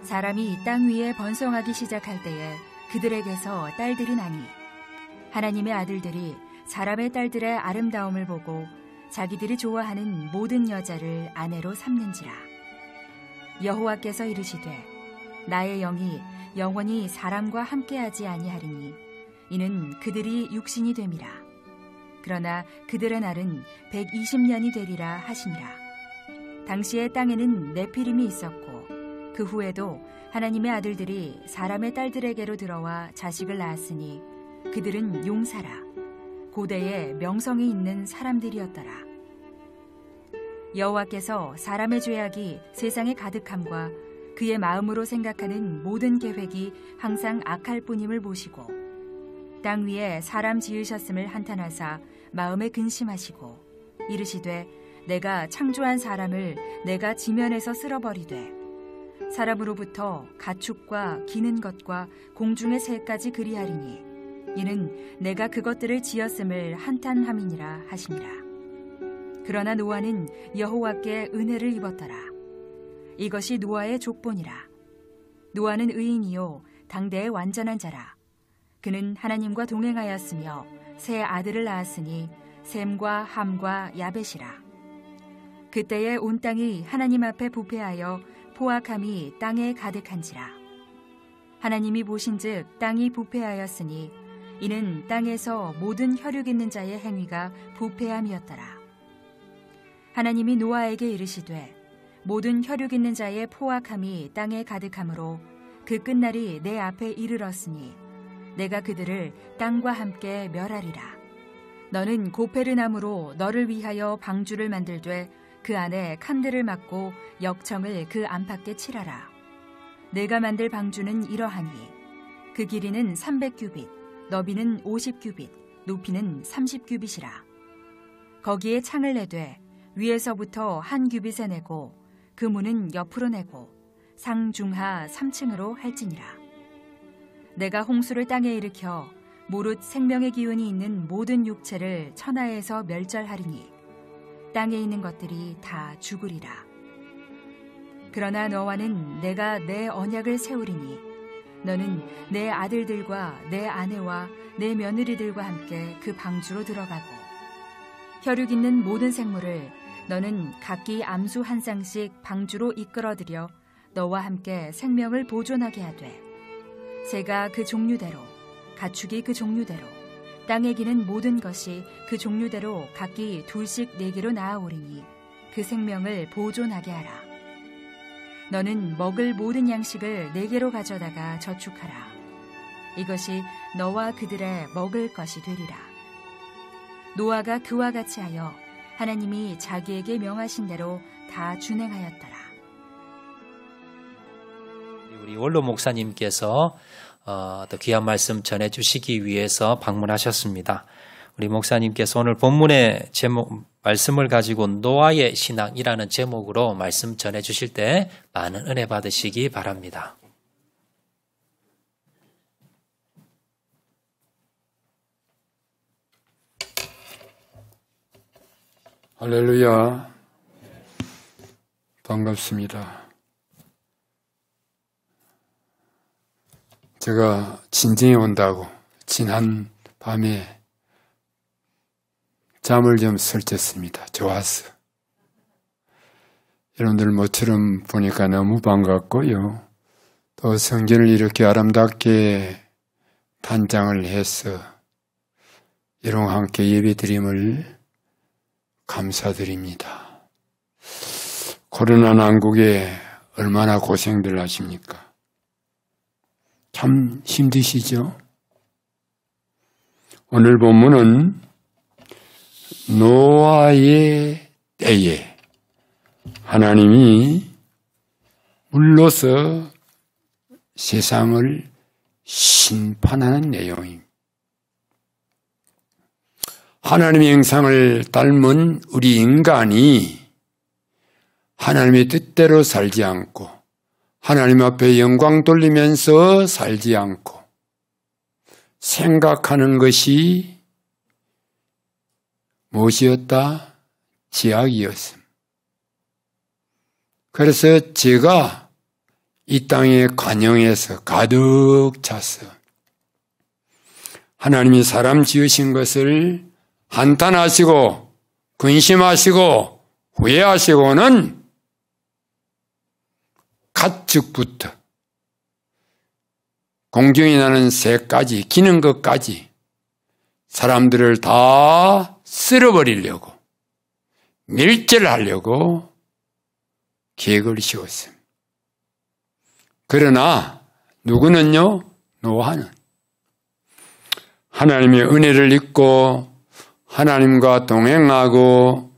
사람이 땅 위에 번성하기 시작할 때에 그들에게서 딸들이 나니 하나님의 아들들이 사람의 딸들의 아름다움을 보고 자기들이 좋아하는 모든 여자를 아내로 삼는지라. 여호와께서 이르시되 나의 영이 영원히 사람과 함께하지 아니하리니 이는 그들이 육신이 됨이라. 그러나 그들의 날은 120년이 되리라 하시니라. 당시에 땅에는 네피림이 있었고 그 후에도 하나님의 아들들이 사람의 딸들에게로 들어와 자식을 낳았으니 그들은 용사라. 고대에 명성이 있는 사람들이었더라. 여호와께서 사람의 죄악이 세상에 가득함과 그의 마음으로 생각하는 모든 계획이 항상 악할 뿐임을 보시고 땅 위에 사람 지으셨음을 한탄하사 마음에 근심하시고 이르시되 내가 창조한 사람을 내가 지면에서 쓸어버리되 사람으로부터 가축과 기는 것과 공중의 새까지 그리하리니 이는 내가 그것들을 지었음을 한탄함이니라 하시니라. 그러나 노아는 여호와께 은혜를 입었더라. 이것이 노아의 족본이라. 노아는 의인이요 당대의 완전한 자라. 그는 하나님과 동행하였으며 세 아들을 낳았으니 셈과 함과 야벳이라. 그때에 온 땅이 하나님 앞에 부패하여 포악함이 땅에 가득한지라. 하나님이 보신즉 땅이 부패하였으니 이는 땅에서 모든 혈육 있는 자의 행위가 부패함이었더라. 하나님이 노아에게 이르시되 모든 혈육 있는 자의 포악함이 땅에 가득하므로 그 끝날이 내 앞에 이르렀으니 내가 그들을 땅과 함께 멸하리라. 너는 고페르나무로 너를 위하여 방주를 만들되 그 안에 칸들을 막고 역청을 그 안팎에 칠하라. 내가 만들 방주는 이러하니 그 길이는 300규빗, 너비는 50규빗, 높이는 30규빗이라. 거기에 창을 내되 위에서부터 한 규빗에 내고 그 문은 옆으로 내고 상중하 3층으로 할지니라. 내가 홍수를 땅에 일으켜 무릇 생명의 기운이 있는 모든 육체를 천하에서 멸절하리니 땅에 있는 것들이 다 죽으리라. 그러나 너와는 내가 내 언약을 세우리니 너는 내 아들들과 내 아내와 내 며느리들과 함께 그 방주로 들어가고 혈육 있는 모든 생물을 너는 각기 암수 한 쌍씩 방주로 이끌어들여 너와 함께 생명을 보존하게 하되 새가 그 종류대로 가축이 그 종류대로 땅에 기는 모든 것이 그 종류대로 각기 둘씩 네개로 나아오리니 그 생명을 보존하게 하라. 너는 먹을 모든 양식을 네개로 가져다가 저축하라. 이것이 너와 그들의 먹을 것이 되리라. 노아가 그와 같이 하여 하나님이 자기에게 명하신 대로 다 준행하였더라. 우리 원로 목사님께서 또 귀한 말씀 전해주시기 위해서 방문하셨습니다. 우리 목사님께서 오늘 본문의 제목 말씀을 가지고 노아의 신앙이라는 제목으로 말씀 전해주실 때 많은 은혜 받으시기 바랍니다. 할렐루야, 반갑습니다. 제가 진정에 온다고 지난 밤에 잠을 좀 설쳤습니다. 좋았어. 여러분들 모처럼 보니까 너무 반갑고요. 또 성전을 이렇게 아름답게 단장을 해서 여러분과 함께 예배드림을 감사드립니다. 코로나 난국에 얼마나 고생들 하십니까? 참 힘드시죠? 오늘 본문은 노아의 때에 하나님이 물로서 세상을 심판하는 내용입니다. 하나님의 형상을 닮은 우리 인간이 하나님의 뜻대로 살지 않고 하나님 앞에 영광 돌리면서 살지 않고 생각하는 것이 무엇이었다? 죄악이었습니다. 그래서 죄가 이 땅에 관영에서 가득 찼어. 하나님이 사람 지으신 것을 한탄하시고 근심하시고 후회하시고는 가축부터 공중에 나는 새까지 기는 것까지 사람들을 다 쓸어버리려고 멸절하려고 계획을 세웠습니다. 그러나 누구는요? 노아는 하나님의 은혜를 잊고 하나님과 동행하고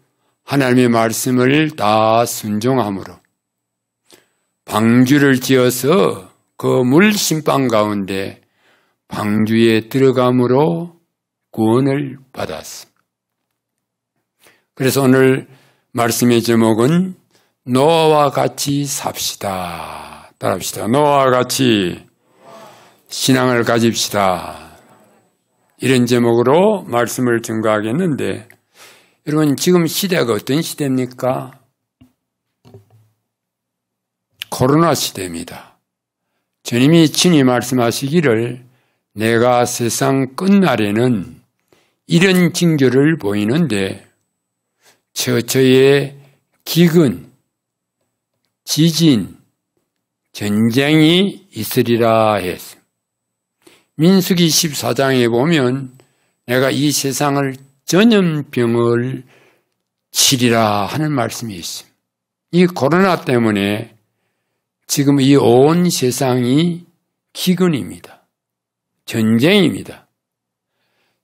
하나님의 말씀을 다 순종함으로 방주를 지어서 그 물 심판 가운데 방주에 들어감으로 구원을 받았습니다. 그래서 오늘 말씀의 제목은 노아와 같이 삽시다. 따라합시다. 노아와 같이 신앙을 가집시다. 이런 제목으로 말씀을 증거하겠는데, 여러분 지금 시대가 어떤 시대입니까? 코로나 시대입니다. 주님이 친히 말씀하시기를 내가 세상 끝날에는 이런 징조를 보이는데 처처의 기근, 지진, 전쟁이 있으리라 했습니다. 민수기 14장에 보면 내가 이 세상을 전염병을 치리라 하는 말씀이 있습니다. 이 코로나 때문에 지금 이 온 세상이 기근입니다. 전쟁입니다.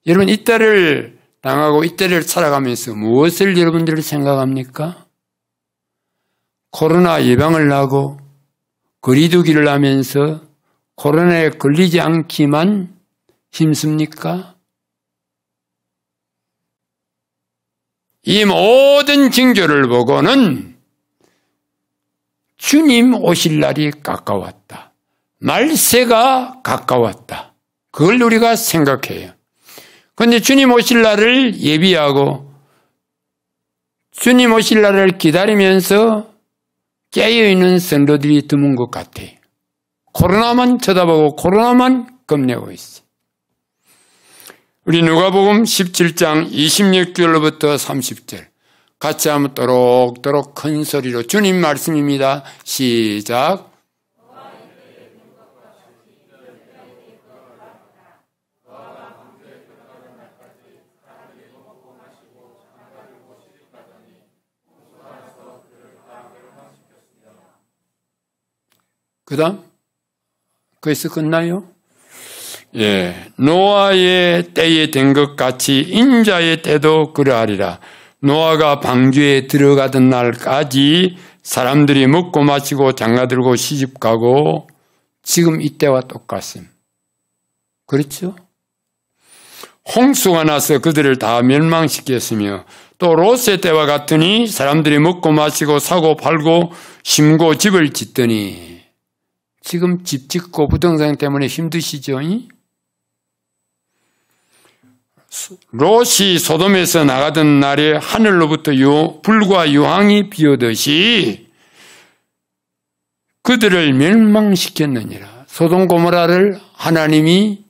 여러분 이때를 당하고 이때를 살아가면서 무엇을 여러분들이 생각합니까? 코로나 예방을 하고 거리두기를 하면서 코로나에 걸리지 않기만 힘씁니까? 이 모든 징조를 보고는 주님 오실 날이 가까웠다. 말세가 가까웠다. 그걸 우리가 생각해요. 그런데 주님 오실 날을 예비하고 주님 오실 날을 기다리면서 깨어있는 성도들이 드문 것 같아요. 코로나만 쳐다보고 코로나만 겁내고 있어. 우리 누가복음 17장 26절로부터 30절 같이 한번 또록또록 큰 소리로 주님 말씀입니다. 시작. 그 다음 거기서 끝나요? 예, 노아의 때에 된 것 같이 인자의 때도 그러하리라. 노아가 방주에 들어가던 날까지 사람들이 먹고 마시고 장가들고 시집가고 지금 이때와 똑같습니다. 그렇죠? 홍수가 나서 그들을 다 멸망시켰으며 또 롯의 때와 같으니 사람들이 먹고 마시고 사고 팔고 심고 집을 짓더니 지금 집 짓고 부동산 때문에 힘드시죠? 롯이 소돔에서 나가던 날에 하늘로부터 불과 유황이 비오듯이 그들을 멸망시켰느니라. 소돔 고모라를 하나님이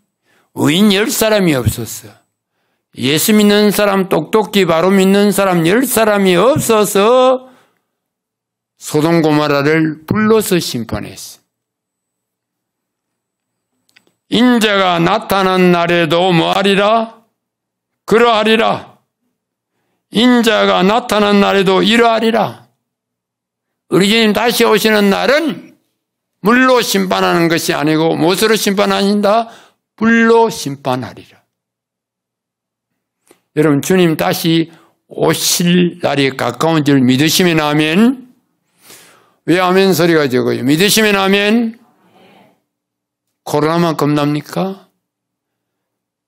의인 10사람이 없었어. 예수 믿는 사람, 똑똑히 바로 믿는 사람 10사람이 없어서 소돔 고모라를 불러서 심판했어. 인자가 나타난 날에도 뭐하리라? 그러하리라. 인자가 나타난 날에도 이러하리라. 우리 주님 다시 오시는 날은 물로 심판하는 것이 아니고 무엇으로 심판하신다? 불로 심판하리라. 여러분 주님 다시 오실 날이 가까운 줄 믿으시면 아멘. 왜 아멘 소리가 적어요? 믿으시면 아멘. 코로나만 겁납니까?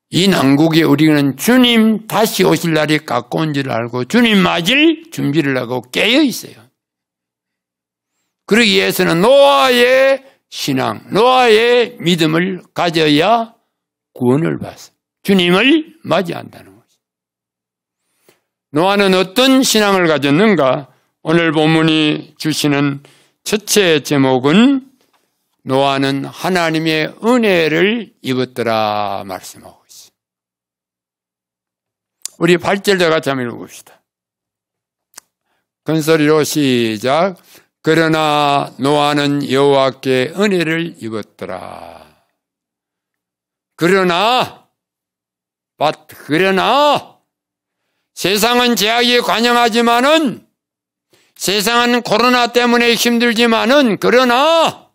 이 난국에 우리는 주님 다시 오실 날이 가까운 줄 알고 주님 맞을 준비를 하고 깨어 있어요. 그러기 위해서는 노아의 신앙, 노아의 믿음을 가져야 구원을 받습니다. 주님을 맞이한다는 것입니다. 노아는 어떤 신앙을 가졌는가? 오늘 본문이 주시는 첫째 제목은 노아는 하나님의 은혜를 입었더라 말씀하고 있습니다. 우리 8절도 같이 한번 읽어봅시다. 큰 소리로 시작. 그러나 노아는 여호와께 은혜를 입었더라. 그러나 세상은 죄악이 관영하지만은, 세상은 코로나 때문에 힘들지만은, 그러나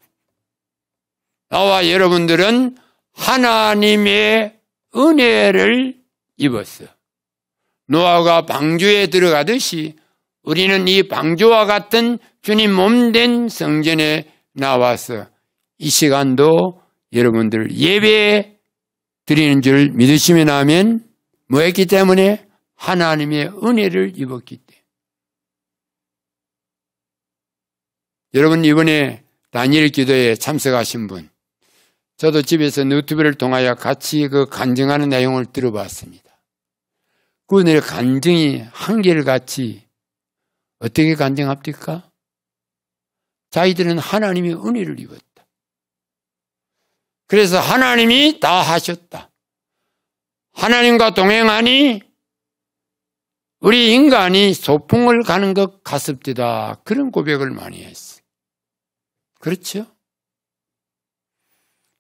나와 여러분들은 하나님의 은혜를 입었어요. 노아가 방주에 들어가듯이 우리는 이 방주와 같은 주님 몸된 성전에 나와서 이 시간도 여러분들 예배 드리는 줄 믿으시면 하면 뭐했기 때문에? 하나님의 은혜를 입었기 때문에. 여러분 이번에 다니엘 기도에 참석하신 분, 저도 집에서 유튜브를 통하여 같이 그 간증하는 내용을 들어봤습니다. 그분의 간증이 한결같이 어떻게 간증합니까? 자기들은 하나님의 은혜를 입었다. 그래서 하나님이 다 하셨다. 하나님과 동행하니 우리 인간이 소풍을 가는 것 같습니다. 그런 고백을 많이 했어요. 그렇죠?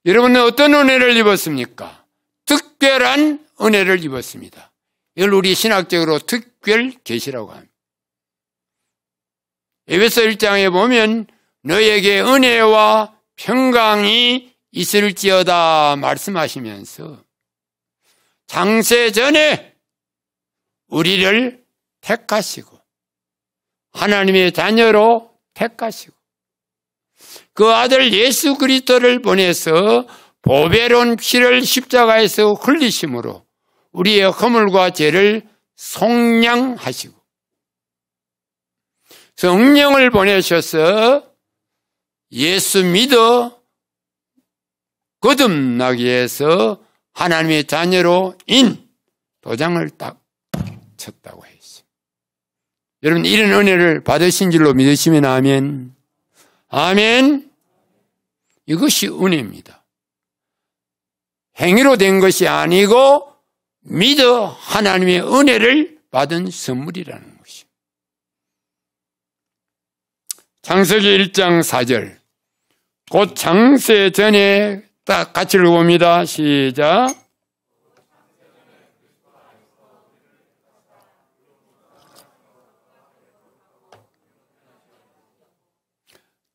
여러분은 어떤 은혜를 입었습니까? 특별한 은혜를 입었습니다. 이걸 우리 신학적으로 특별 계시라고 합니다. 에베소 1장에 보면 너에게 은혜와 평강이 있을지어다 말씀하시면서 창세 전에 우리를 택하시고 하나님의 자녀로 택하시고 그 아들 예수 그리스도를 보내서 보배로운 피를 십자가에서 흘리심으로 우리의 허물과 죄를 속량하시고 성령을 보내셔서 예수 믿어 거듭나기 위해서 하나님의 자녀로 도장을 딱 쳤다고 했어요. 여러분 이런 은혜를 받으신 줄로 믿으시면 아멘. 아멘. 이것이 은혜입니다. 행위로 된 것이 아니고 믿어 하나님의 은혜를 받은 선물이라는 것입니다. 창세기 1장 4절 곧 창세 전에 딱 같이 읽어봅니다. 시작.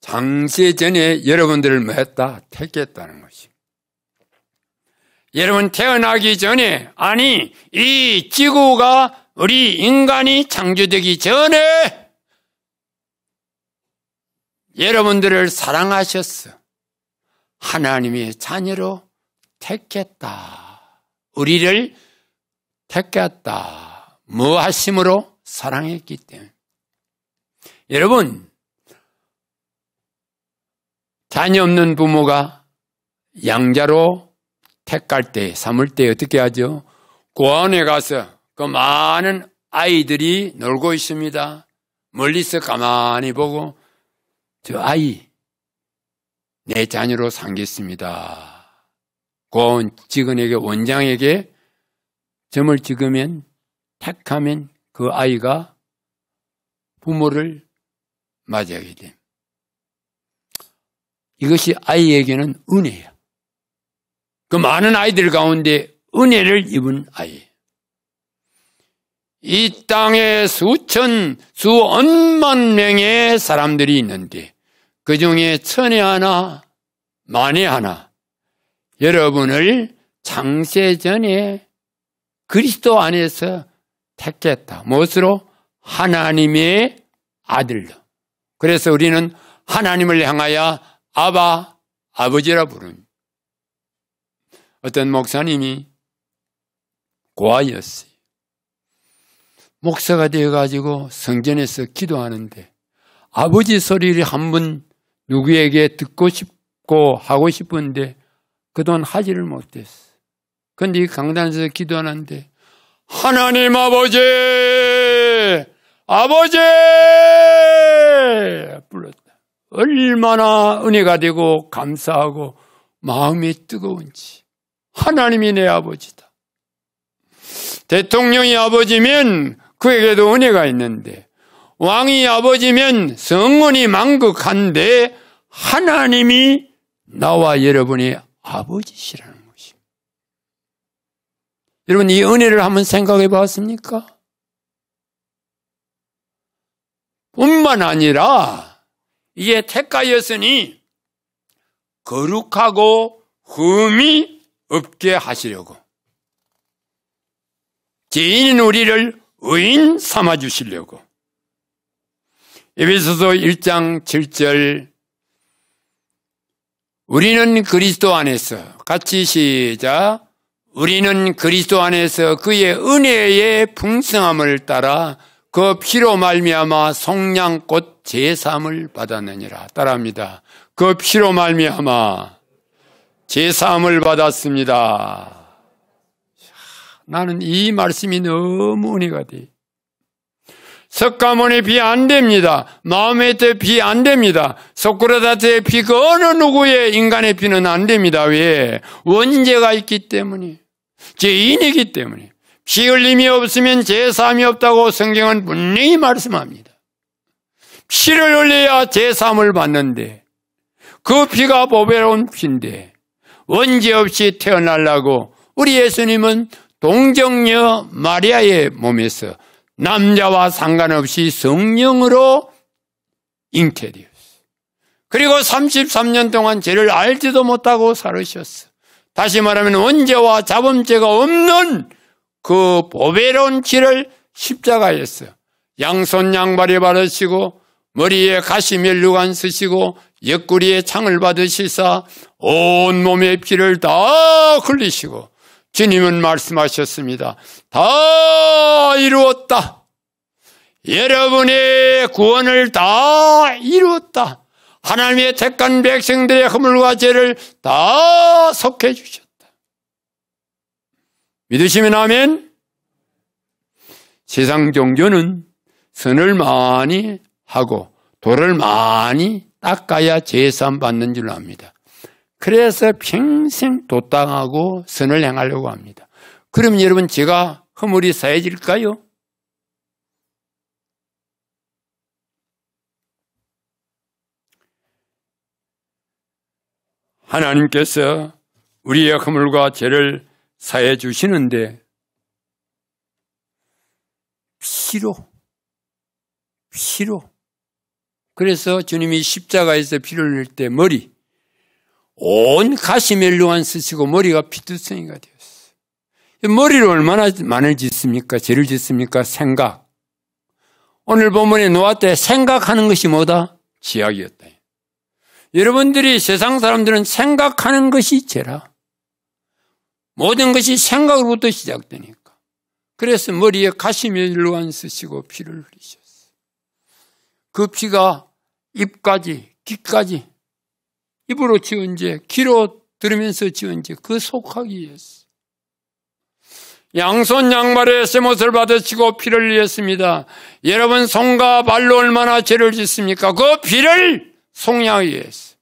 창세 전에 여러분들을 뭐 했다? 택했다는 것이. 여러분 태어나기 전에, 아니 이 지구가 우리 인간이 창조되기 전에 여러분들을 사랑하셨어. 하나님의 자녀로 택했다. 우리를 택했다. 뭐 하심으로? 사랑했기 때문에. 여러분 자녀 없는 부모가 양자로 택할 때, 삼을 때 어떻게 하죠? 고아원에 가서 그 많은 아이들이 놀고 있습니다. 멀리서 가만히 보고 저 아이 내 자녀로 삼겠습니다. 고아원 직원에게, 원장에게 점을 찍으면, 택하면 그 아이가 부모를 맞이하게 됩니다. 이것이 아이에게는 은혜야. 그 많은 아이들 가운데 은혜를 입은 아이. 이 땅에 수천만 명의 사람들이 있는데 그 중에 천에 하나, 만에 하나 여러분을 창세전에 그리스도 안에서 택했다. 무엇으로? 하나님의 아들로. 그래서 우리는 하나님을 향하여 아바, 아버지라 부릅니다. 어떤 목사님이 고아였어요. 목사가 되어가지고 성전에서 기도하는데 아버지 소리를 한번 누구에게 듣고 싶고 하고 싶은데 그동안 하지를 못했어. 그런데 이 강단에서 기도하는데 하나님 아버지, 아버지 불렀다. 얼마나 은혜가 되고 감사하고 마음이 뜨거운지. 하나님이 내 아버지다. 대통령이 아버지면 그에게도 은혜가 있는데, 왕이 아버지면 성원이 만극한데 하나님이 나와 여러분의 아버지시라는 것입니다. 여러분, 이 은혜를 한번 생각해 봤습니까? 뿐만 아니라 이게 택하였으니 거룩하고 흠이 없게 하시려고, 죄인인 우리를 의인 삼아 주시려고. 에베소서 1장 7절, 우리는 그리스도 안에서, 같이 시작. 우리는 그리스도 안에서 그의 은혜의 풍성함을 따라 그 피로 말미암아 속량꽃 제사함을 받았느니라. 따라합니다. 그 피로 말미암아 제사함을 받았습니다. 나는 이 말씀이 너무 은혜가 돼. 석가모니 비 안 됩니다. 마음에도 비 안 됩니다. 소크라테스의 비 그 어느 누구의 인간의 비는 안 됩니다. 왜? 원죄가 있기 때문에, 죄인이기 때문에. 피 흘림이 없으면 제사함이 없다고 성경은 분명히 말씀합니다. 피를 흘려야 제사함을 받는데, 그 피가 보배로운 피인데 원죄 없이 태어나려고 우리 예수님은 동정녀 마리아의 몸에서 남자와 상관없이 성령으로 잉태되었어요. 그리고 33년 동안 죄를 알지도 못하고 살으셨어. 다시 말하면 원죄와 자범죄가 없는 그 보배로운 피를 십자가에서 양손 양발에 바르시고 머리에 가시면류관 쓰시고 옆구리에 창을 받으시사 온몸의 피를 다 흘리시고 주님은 말씀하셨습니다. 다 이루었다. 여러분의 구원을 다 이루었다. 하나님의 택한 백성들의 허물과 죄를 다 속해 주셨다. 믿으시면 아멘. 세상 종교는 선을 많이 하고 돌을 많이 닦아야 제사함 받는 줄 압니다. 그래서 평생 도당하고 선을 행하려고 합니다. 그럼 여러분, 제가 허물이 사해질까요? 하나님께서 우리의 허물과 죄를 사해 주시는데 피로. 그래서 주님이 십자가에서 피를 흘릴 때 머리, 온 가시멜로만 쓰시고 머리가 피투성이가 되었어요. 머리를 얼마나 많이 짓습니까? 죄를 짓습니까? 생각. 오늘 본문에 노아 때 생각하는 것이 뭐다? 지약이었다. 여러분들이, 세상 사람들은 생각하는 것이 죄라. 모든 것이 생각으로부터 시작되니까. 그래서 머리에 가시멜로만 쓰시고 피를 흘리셨어요. 그 피가 입까지, 귀까지, 입으로 지은 죄, 귀로 들으면서 지은 죄, 그 속하기 위해서. 양손 양발에 세못을 받으시고 피를 흘렸습니다. 여러분, 손과 발로 얼마나 죄를 짓습니까? 그 피를 속량하기 위해서.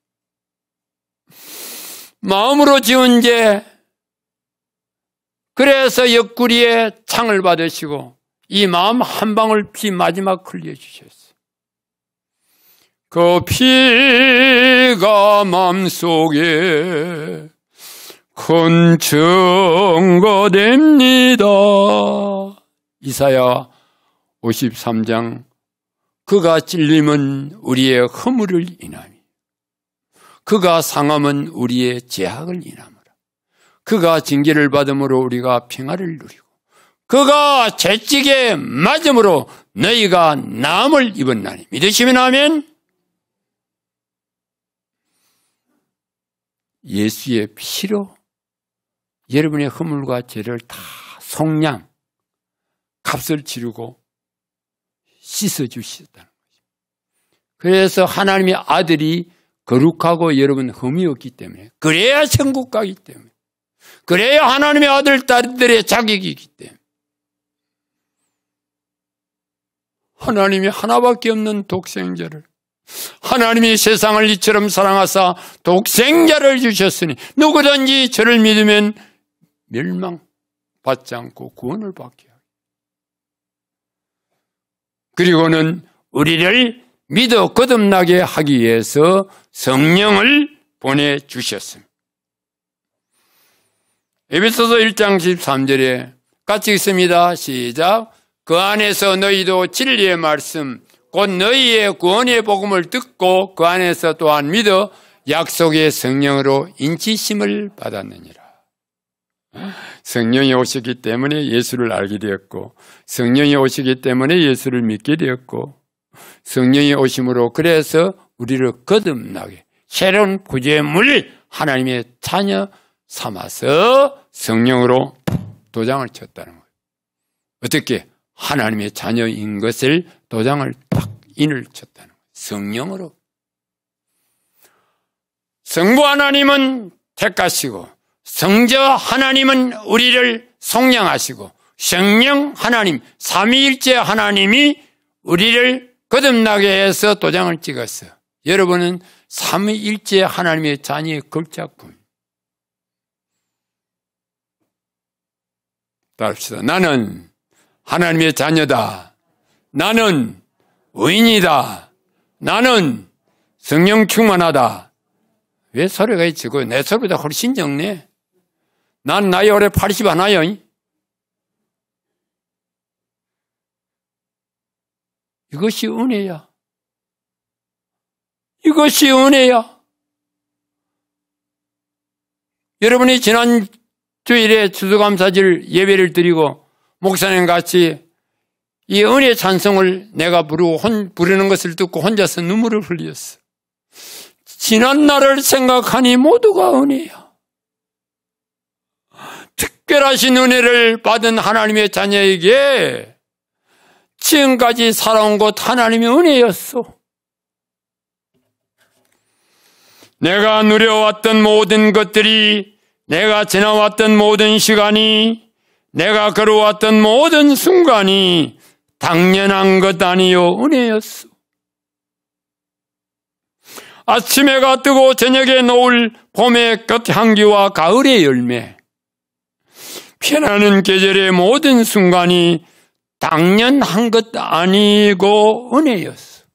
마음으로 지은 죄, 그래서 옆구리에 창을 받으시고 이 마음 한 방울 피 마지막 흘려주셨어요. 그 피가 마음속에 큰 증거됩니다. 이사야 53장. 그가 찔림은 우리의 허물을 인하며 그가 상함은 우리의 죄악을 인하므로 그가 징계를 받음으로 우리가 평화를 누리고 그가 채찍에 맞음으로 너희가 나음을 입었나니. 믿으시면 아멘. 예수의 피로 여러분의 허물과 죄를 다 속량, 값을 치르고 씻어주셨다는 거죠. 그래서 하나님의 아들이 거룩하고 여러분 흠이 없기 때문에, 그래야 천국 가기 때문에, 그래야 하나님의 아들, 딸들의 자격이기 때문에, 하나님이 하나밖에 없는 독생자를 하나님이 세상을 이처럼 사랑하사 독생자를 주셨으니 누구든지 저를 믿으면 멸망받지 않고 구원을 받게 하고, 그리고는 우리를 믿어 거듭나게 하기 위해서 성령을 보내주셨습니다. 에베소서 1장 13절에 같이 읽습니다. 시작. 그 안에서 너희도 진리의 말씀 곧 너희의 구원의 복음을 듣고 그 안에서 또한 믿어 약속의 성령으로 인치심을 받았느니라. 성령이 오셨기 때문에 예수를 알게 되었고, 성령이 오시기 때문에 예수를 믿게 되었고, 성령이 오심으로 그래서 우리를 거듭나게 새로운 구제물 하나님의 자녀 삼아서 성령으로 도장을 쳤다는 거예요. 어떻게? 하나님의 자녀인 것을 도장을 딱 인을 쳤다는 거예요. 성령으로. 성부 하나님은 택하시고 성자 하나님은 우리를 속량하시고 성령 하나님, 삼위일체 하나님이 우리를 거듭나게 해서 도장을 찍었어요. 여러분은 삼위일체 하나님의 자녀의 걸작품. 따릅시다. 나는 하나님의 자녀다. 나는 의인이다. 나는 성령 충만하다. 왜 소리가 있지? 내 소리보다 훨씬 적네. 난 나이 올해 80 안 와요. 이것이 은혜야. 이것이 은혜야. 여러분이 지난 주일에 추수감사절 예배를 드리고 목사님 같이 이 은혜 찬송을 내가 부르는 것을 듣고 혼자서 눈물을 흘렸어. 지난 날을 생각하니 모두가 은혜야. 특별하신 은혜를 받은 하나님의 자녀에게 지금까지 살아온 것 하나님의 은혜였어. 내가 누려왔던 모든 것들이, 내가 지나왔던 모든 시간이, 내가 걸어왔던 모든 순간이 당연한 것 아니요 은혜였어. 아침에 해가 뜨고 저녁에 노을, 봄의 꽃향기와 가을의 열매, 피어나는 계절의 모든 순간이 당연한 것 아니고 은혜였어.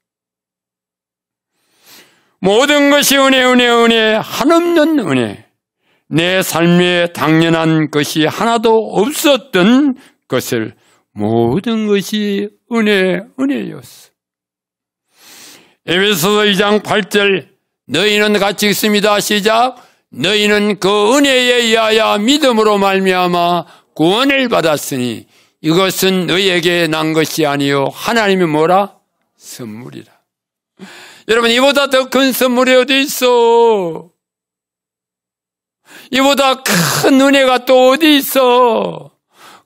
모든 것이 은혜, 은혜, 은혜, 한없는 은혜. 내 삶에 당연한 것이 하나도 없었던 것을 모든 것이 은혜, 은혜였어. 에베소서 2장 8절 너희는 같이 읽습니다. 시작. 너희는 그 은혜에 의하여 믿음으로 말미암아 구원을 받았으니 이것은 너희에게 난 것이 아니요 하나님의 뭐라? 선물이라. 여러분, 이보다 더 큰 선물이 어디 있어? 이보다 큰 은혜가 또 어디 있어?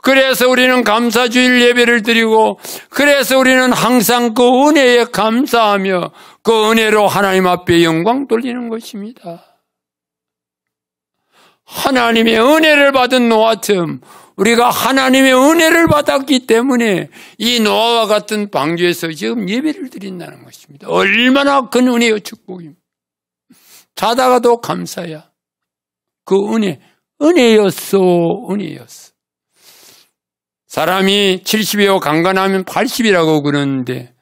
그래서 우리는 감사주일 예배를 드리고, 그래서 우리는 항상 그 은혜에 감사하며 그 은혜로 하나님 앞에 영광 돌리는 것입니다. 하나님의 은혜를 받은 노아처럼 우리가 하나님의 은혜를 받았기 때문에 이 노아와 같은 방주에서 지금 예배를 드린다는 것입니다. 얼마나 큰 은혜요 축복입니다. 자다가도 감사야. 그 은혜였어. 사람이 70이요 강간하면 80이라고 그러는데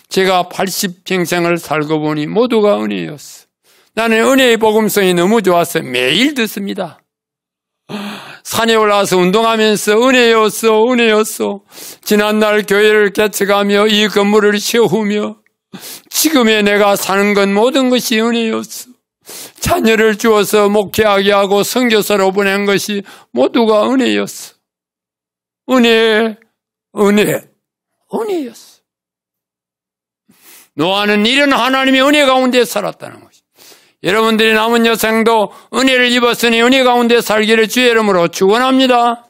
제가 80평생을 살고 보니 모두가 은혜였어. 나는 은혜의 복음성이 너무 좋아서 매일 듣습니다. 산에 올라와서 운동하면서 은혜였어. 지난날 교회를 개척하며 이 건물을 세우며 지금의 내가 사는 건 모든 것이 은혜였어. 자녀를 주어서 목회하게 하고 선교사로 보낸 것이 모두가 은혜였어. 은혜였어. 노아는 이런 하나님의 은혜 가운데 살았다는 것이. 여러분들이 남은 여생도 은혜를 입었으니 은혜 가운데 살기를 주의 이름으로 축원합니다.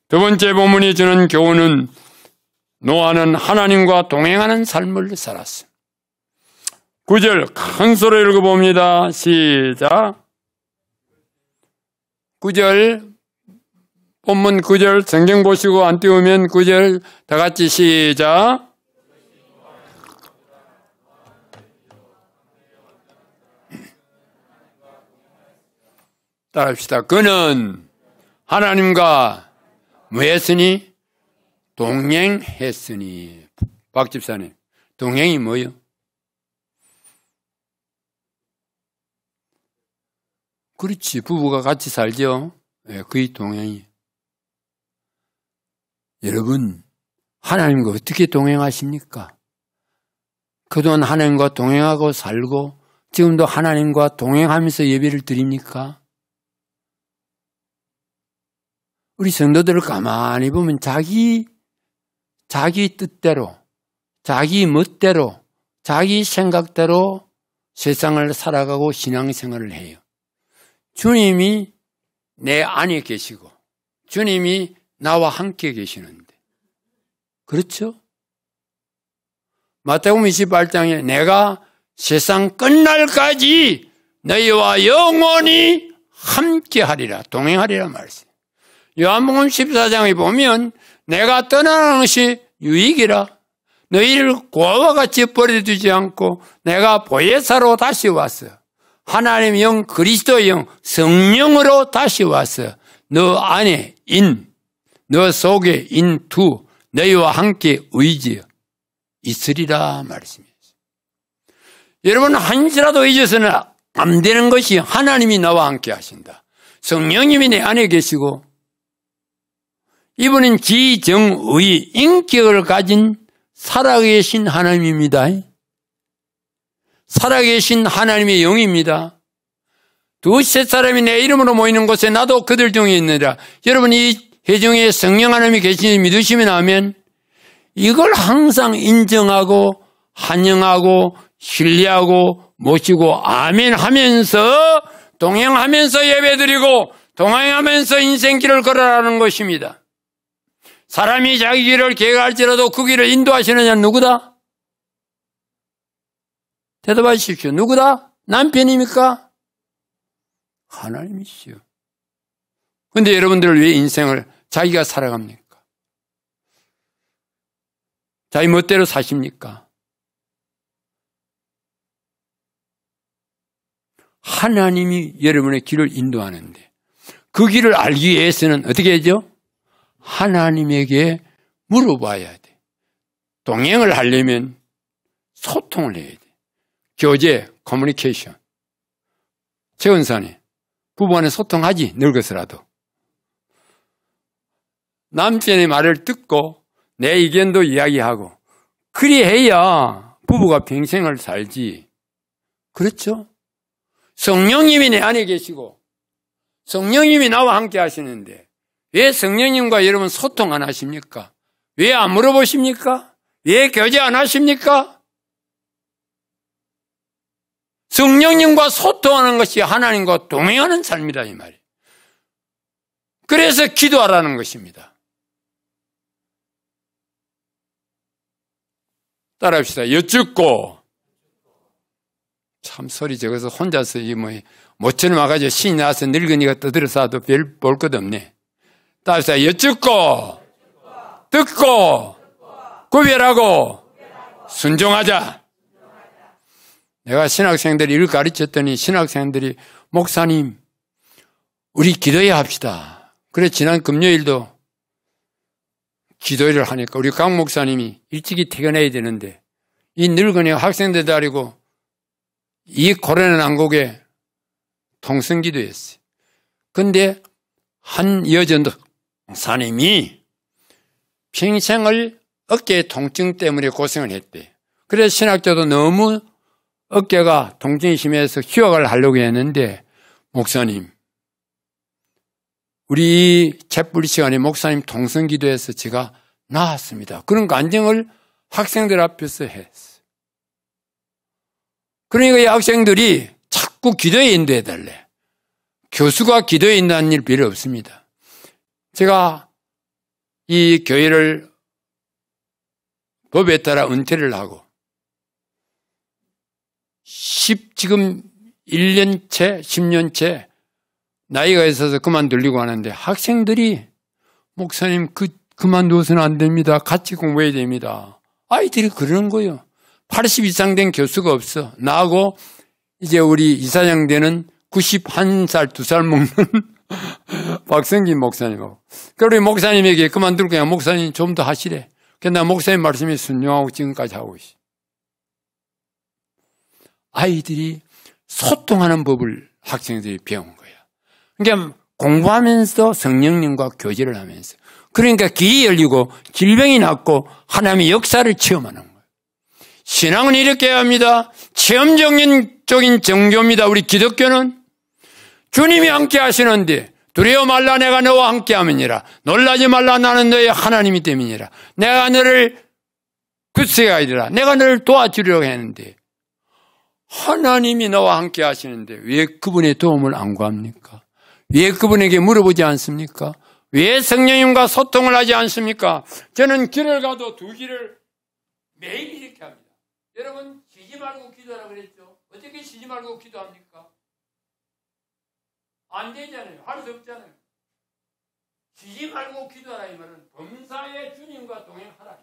두 번째 본문이 주는 교훈은 노아는 하나님과 동행하는 삶을 살았습니다. 9절 큰 소리로 읽어봅니다. 시작. 9절 본문 9절 성경 보시고 안 띄우면 9절 다 같이 시작. 따라합시다. 그는 하나님과 뭐 했으니? 동행했으니. 박 집사님, 동행이 뭐요? 그렇지, 부부가 같이 살죠. 네, 그의 동행이. 여러분, 하나님과 어떻게 동행하십니까? 그동안 하나님과 동행하고 살고 지금도 하나님과 동행하면서 예배를 드립니까? 우리 성도들을 가만히 보면 자기 뜻대로, 자기 멋대로, 자기 생각대로 세상을 살아가고 신앙생활을 해요. 주님이 내 안에 계시고 주님이 나와 함께 계시는데, 그렇죠? 마태복음 28장에 내가 세상 끝날까지 너희와 영원히 함께하리라, 동행하리라 말씀. 요한복음 14장에 보면 내가 떠나는 것이 유익이라, 너희를 고아와 같이 버려두지 않고 내가 보혜사로 다시 왔어. 하나님의 영, 그리스도의 영, 성령으로 다시 왔어. 너 안에 너 속에 인투, 너희와 함께 의지여 있으리라 말씀이었어요. 여러분, 한시라도 잊어서는 안 되는 것이 하나님이 나와 함께 하신다. 성령님이 내 안에 계시고 이분은 지정의 인격을 가진 살아계신 하나님입니다. 살아계신 하나님의 영입니다. 두세 사람이 내 이름으로 모이는 곳에 나도 그들 중에 있느니라. 여러분, 이 회중에 성령 하나님이 계시니 믿으시면 아멘. 이걸 항상 인정하고 환영하고 신뢰하고 모시고 아멘 하면서 동행하면서 예배드리고 동행하면서 인생길을 걸어가는 것입니다. 사람이 자기 길을 계획할지라도 그 길을 인도하시는 이는 누구다? 대답하십시오. 누구다? 남편입니까? 하나님이시요. 그런데 여러분들 왜 인생을 자기가 살아갑니까? 자기 멋대로 사십니까? 하나님이 여러분의 길을 인도하는데 그 길을 알기 위해서는 어떻게 하죠? 하나님에게 물어봐야 돼. 동행을 하려면 소통을 해야 돼. 교제, 커뮤니케이션. 최은선이 부부간에 소통하지, 늙어서라도. 남편의 말을 듣고 내 의견도 이야기하고 그리해야 부부가 평생을 살지. 그렇죠? 성령님이 내 안에 계시고 성령님이 나와 함께 하시는데 왜 성령님과 여러분 소통 안 하십니까? 왜 안 물어보십니까? 왜 교제 안 하십니까? 성령님과 소통하는 것이 하나님과 동행하는 삶이다 이 말이에요. 그래서 기도하라는 것입니다. 따라합시다. 여쭙고. 참 소리 적어서 혼자서 모처럼 와가지고 신이 나와서 늙은이가 떠들어서 별 볼 것 없네. 따라합시다. 여쭙고 듣고 구별하고 순종하자. 내가 신학생들이 이걸 가르쳤더니 신학생들이 목사님 우리 기도해야 합시다. 그래 지난 금요일도 기도회를 하니까 우리 강 목사님이 일찍이 퇴근해야 되는데 이 늙은이 학생들 다리고 이 코로나 난국에 통성기도했어요. 근데 한 여전도사님이 평생을 어깨 통증 때문에 고생을 했대요. 그래서 신학자도 너무 어깨가 통증이 심해서 휴학을 하려고 했는데 목사님 우리 챗불 시간에 목사님 통성기도해서 제가 나았습니다. 그런 간증을 학생들 앞에서 했어요. 그러니까 이 학생들이 자꾸 기도에 인도해달래. 교수가 기도에 인도하는 일 별로 없습니다. 제가 이 교회를 법에 따라 은퇴를 하고 지금 1년째, 10년째 나이가 있어서 그만두려고 하는데 학생들이 목사님 그만두어서는 안 됩니다. 같이 공부해야 됩니다. 아이들이 그러는 거예요. 80 이상 된 교수가 없어. 나하고 이제 우리 이사장 되는 91살, 2살 먹는 박성진 목사님하고. 그리고 목사님에게 그만두고 그냥 목사님 좀 더 하시래. 그러나 목사님 말씀에 순종하고 지금까지 하고 있어. 아이들이 소통하는 법을 학생들이 배운 거야. 그러니까 공부하면서 성령님과 교제를 하면서. 그러니까 길이 열리고 질병이 낫고 하나님의 역사를 체험하는 거예요. 신앙은 이렇게 해야 합니다. 체험적인 종교입니다. 우리 기독교는 주님이 함께 하시는데 두려워 말라 내가 너와 함께 함이니라. 놀라지 말라 나는 너의 하나님이 됨이니라. 내가 너를 굳세하리라. 내가 너를 도와주려고 했는데 하나님이 너와 함께 하시는데 왜 그분의 도움을 안 구합니까? 왜 그분에게 물어보지 않습니까? 왜 성령님과 소통을 하지 않습니까? 저는 길을 가도 두 길을 매일 이렇게 합니다. 여러분 쉬지 말고 기도하라 그랬죠? 어떻게 쉬지 말고 기도합니까? 안 되잖아요. 할 수 없잖아요. 쉬지 말고 기도하라 이 말은 범사에 주님과 동행하라.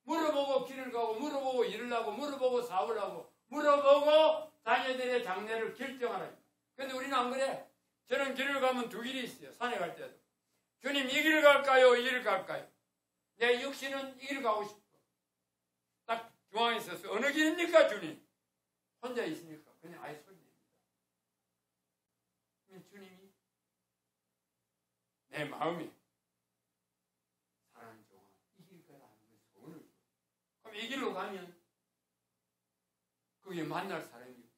물어보고 길을 가고 물어보고 일을 하고 물어보고 사업을 하고 물어보고 자녀들의 장래를 결정하라. 그런데 우리는 안 그래. 저는 길을 가면 두 길이 있어요. 산에 갈 때도. 주님 이 길을 갈까요? 이 길을 갈까요? 내 육신은 이 길을 가고 싶어. 딱 중앙에 있어서 어느 길입니까 주님? 혼자 있으니까 그냥 아예 소리 냅니다. 주님이 내 마음이 사랑하는 동안 이 길을 가라는 소원을 줘. 그럼 이 길로 가면 거기에 만날 사람이 있고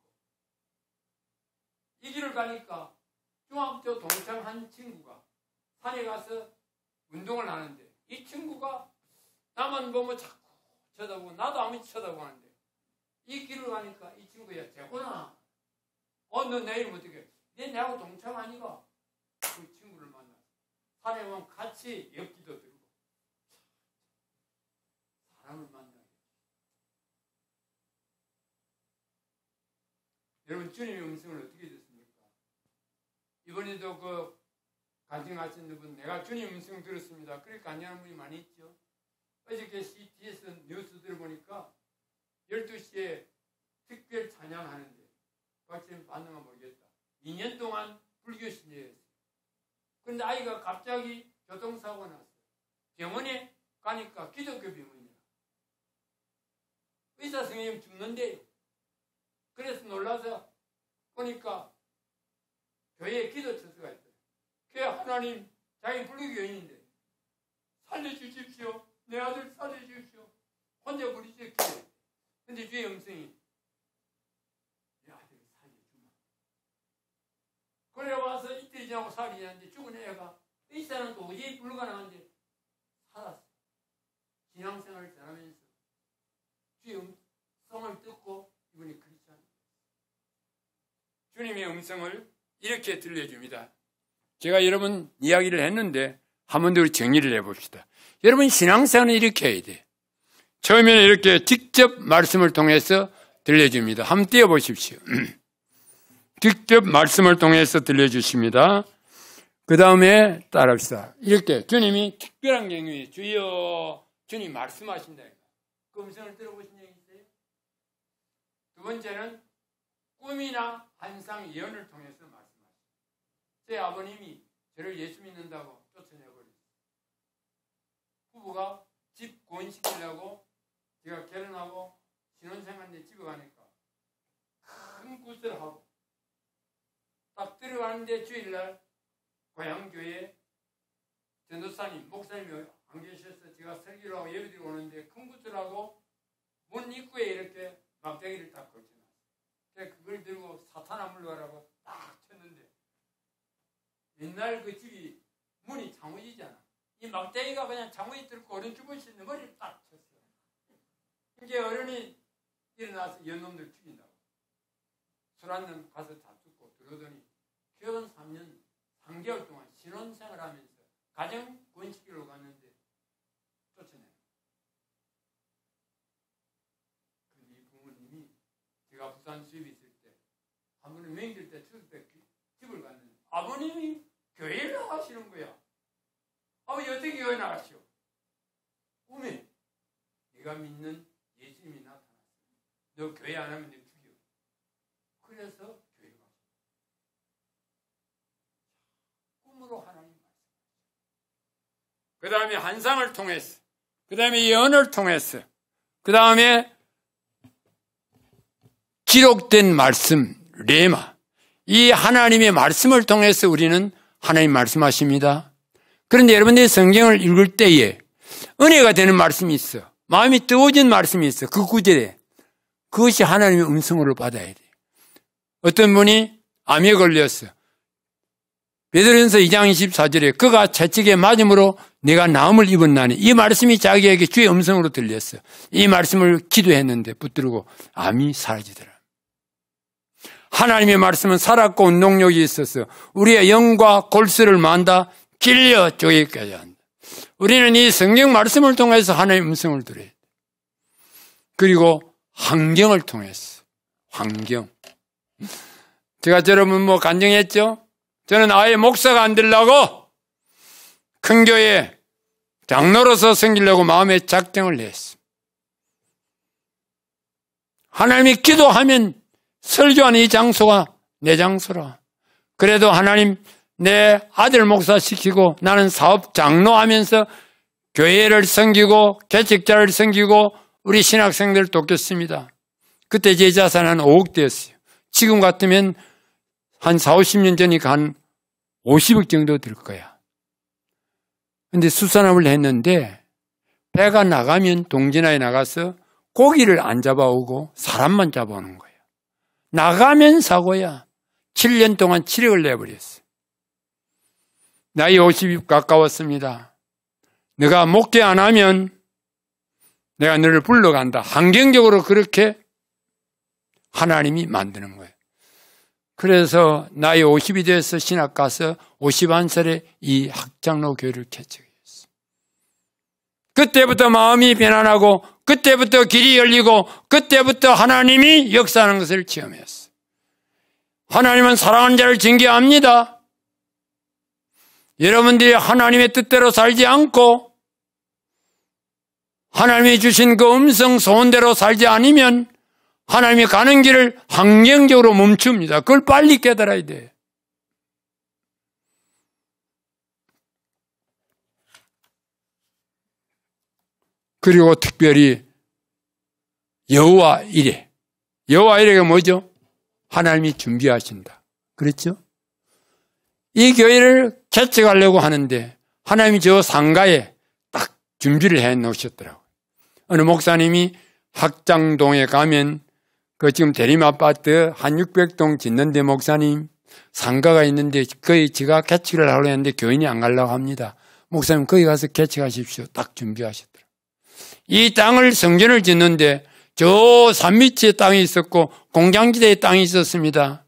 이 길을 가니까 중학교 동창 한 친구가 산에 가서 운동을 하는데 이 친구가 나만 보면 자꾸 쳐다보고 나도 아무리 쳐다보고 하는데 이 길을 가니까 이 친구야 재곤아 너 내일 어떻게 내 나하고 동창 아니가? 그 친구를 만나 산에 가면 같이 엽기도 들고 사람을 만나요. 여러분 주님의 음성을 어떻게 듣습니까? 이번에도 그 간증하신 분 내가 주님 음성 들었습니다. 그렇게 간증하는 분이 많이 있죠. 어저께 CTS 뉴스 들어보니까 12시에 특별 찬양하는데 박사님 반응은 모르겠다. 2년 동안 불교 신자였어요. 그런데 아이가 갑자기 교통사고 났어요. 병원에 가니까 기독교 병원이라. 의사 선생님 죽는데요. 그래서 놀라서 보니까 교회에 기도 처소가 있어요. 교회 하나님 자기 불교교인인데 살려주십시오. 내 아들 살려주십시오. 혼자 부르짖기에 근데 주의 음성이 내 아들 살려주마. 그래 와서 이틀 지나고 살이 지났는데 죽은 애가 의사는 도저히 불가능한데 살았어. 신앙생활을 전하면서 주의 음성을 듣고 이분이 크리스찬. 주님의 음성을 이렇게 들려줍니다. 제가 여러분 이야기를 했는데 한 번 더 정리를 해봅시다. 여러분 신앙생활은 이렇게 해야 돼. 처음에는 이렇게 직접 말씀을 통해서 들려줍니다. 한번 띄워보십시오. 직접 말씀을 통해서 들려주십니다. 그 다음에 따라합시다. 이렇게 주님이 특별한 경우에 주여 주님 말씀하신다. 그 음성을 들어보신 적 있어요? 두 번째는 꿈이나 환상 예언을 통해서 말씀하십니다. 제 아버님이 저를 예수 믿는다고 쫓아내버렸어요. 부부가 집 구원시키려고 제가 결혼하고 신혼생활인데 집에 가니까 큰 굿을 하고 딱 들어가는데 주일날 고향교회 전도사님, 목사님이 안 계셔서 제가 설교를 하고 예배드리고 오는데 큰 굿을 하고 문 입구에 이렇게 막대기를 딱 걸쳐놨어요. 그래서 그걸 들고 사탄아 물러가라고 딱 쳤는데 옛날 그 집이 문이 장우지잖아. 이 막대기가 그냥 장우지 뚫고 어른 주부시는데 머리를 딱 쳤어요. 이게 어른이 일어나서 연놈들 죽인다고. 술 한 잔 가서 다 죽고 들어오더니 결혼 3년 3개월 동안 신혼생활 하면서 가정 구원시키러 갔는데 쫓아내요. 근데 이 부모님이 제가 부산 수입이 있을 때 한 번은 명절 때 추석 때 집을 갔는데 아버님이 교회를 나가시는 거야. 아버지 어떻게 교회 나가시오? 꿈에 네가 믿는 예수님이 나타났어. 너 교회 안 하면 내 죽여. 그래서 교회 갔어. 마음으로 하나님 그 다음에 환상을 통해서, 그 다음에 예언을 통해서, 그 다음에 기록된 말씀, 레마, 이 하나님의 말씀을 통해서 우리는 하나님 말씀하십니다. 그런데 여러분들이 성경을 읽을 때에 은혜가 되는 말씀이 있어. 마음이 뜨거워진 말씀이 있어. 그 구절에. 그것이 하나님의 음성으로 받아야 돼. 어떤 분이 암에 걸렸어. 베드로전서 2장 24절에 그가 채찍에 맞음으로 내가 나음을 입었나니, 이 말씀이 자기에게 주의 음성으로 들렸어. 이 말씀을 기도했는데 붙들고 암이 사라지더라. 하나님의 말씀은 살았고 운동력이 있어서 우리의 영과 골수를 만다 길려 쪼개까지 한다. 우리는 이 성경 말씀을 통해서 하나님의 음성을 들어야 돼. 그리고 환경을 통해서, 환경. 제가 여러분 간증했죠? 저는 아예 목사가 안 되려고 큰 교회 장로로서 섬기려고 마음에 작정을 했어. 하나님이 기도하면 설교하는 이 장소가 내 장소라. 그래도 하나님 내 아들 목사 시키고 나는 사업 장로하면서 교회를 섬기고 개척자를 섬기고 우리 신학생들을 돕겠습니다. 그때 제 자산은 5억 대였어요. 지금 같으면 한 40, 50년 전이니까 한 50억 정도 될 거야. 근데 수산업을 했는데 배가 나가면 동진하에 나가서 고기를 안 잡아오고 사람만 잡아오는 거예요. 나가면 사고야. 7년 동안 7억을 내버렸어. 나이 50이 가까웠습니다. 내가 목회 안 하면 내가 너를 불러간다. 환경적으로 그렇게 하나님이 만드는 거예요. 그래서 나이 50이 돼서 신학 가서 51살에 이 학장로 교회를 개척했어. 그때부터 마음이 변화하고 그때부터 길이 열리고 그때부터 하나님이 역사하는 것을 체험했어. 하나님은 사랑하는 자를 징계합니다. 여러분들이 하나님의 뜻대로 살지 않고 하나님이 주신 그 음성 소원대로 살지 않으면 하나님이 가는 길을 환경적으로 멈춥니다. 그걸 빨리 깨달아야 돼. 그리고 특별히 여호와 이레. 여호와 이레가 뭐죠? 하나님이 준비하신다. 그렇죠? 이 교회를 개척하려고 하는데 하나님이 저 상가에 딱 준비를 해 놓으셨더라고요. 어느 목사님이 학장동에 가면 그 지금 대림아파트 한 600동 짓는데 목사님 상가가 있는데 거기 지가 개척을 하려고 했는데 교인이 안 가려고 합니다. 목사님 거기 가서 개척하십시오. 딱 준비하셨더라고요. 이 땅을 성전을 짓는데 저 산 밑에 땅이 있었고 공장지대에 땅이 있었습니다.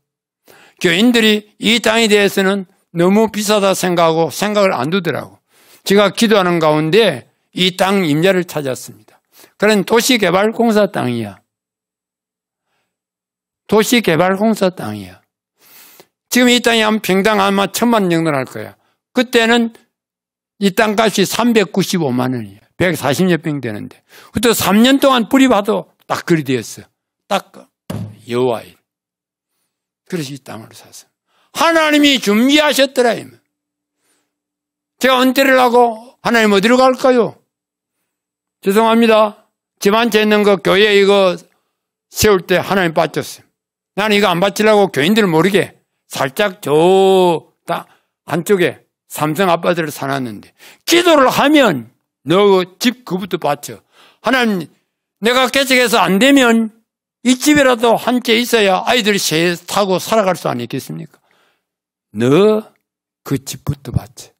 교인들이 이 땅에 대해서는 너무 비싸다 생각하고 생각을 안 두더라고. 제가 기도하는 가운데 이 땅 임자를 찾았습니다. 그런 도시개발공사 땅이야. 도시개발공사 땅이야. 지금 이 땅이 한 평당 아마 1,000만 원 정도 할 거야. 그때는 이 땅값이 395만 원이야. 140여 평 되는데. 그때 3년 동안 뿌리봐도 딱 그리 되었어. 딱 여호와의. 그래서 이 땅을 샀어. 하나님이 준비하셨더라. 제가 은퇴를 하고 하나님 어디로 갈까요? 죄송합니다. 집 한 채 있는 거 교회 이거 세울 때 하나님 바쳤어요. 나는 이거 안 바치려고 교인들 모르게 살짝 저 안쪽에 삼성 아파트를 사놨는데 기도를 하면 너 집 그부터 바쳐. 하나님 내가 개척해서 안 되면 이 집이라도 한 채 있어야 아이들이 새 타고 살아갈 수 아니겠습니까? 너 그 집부터 바쳐.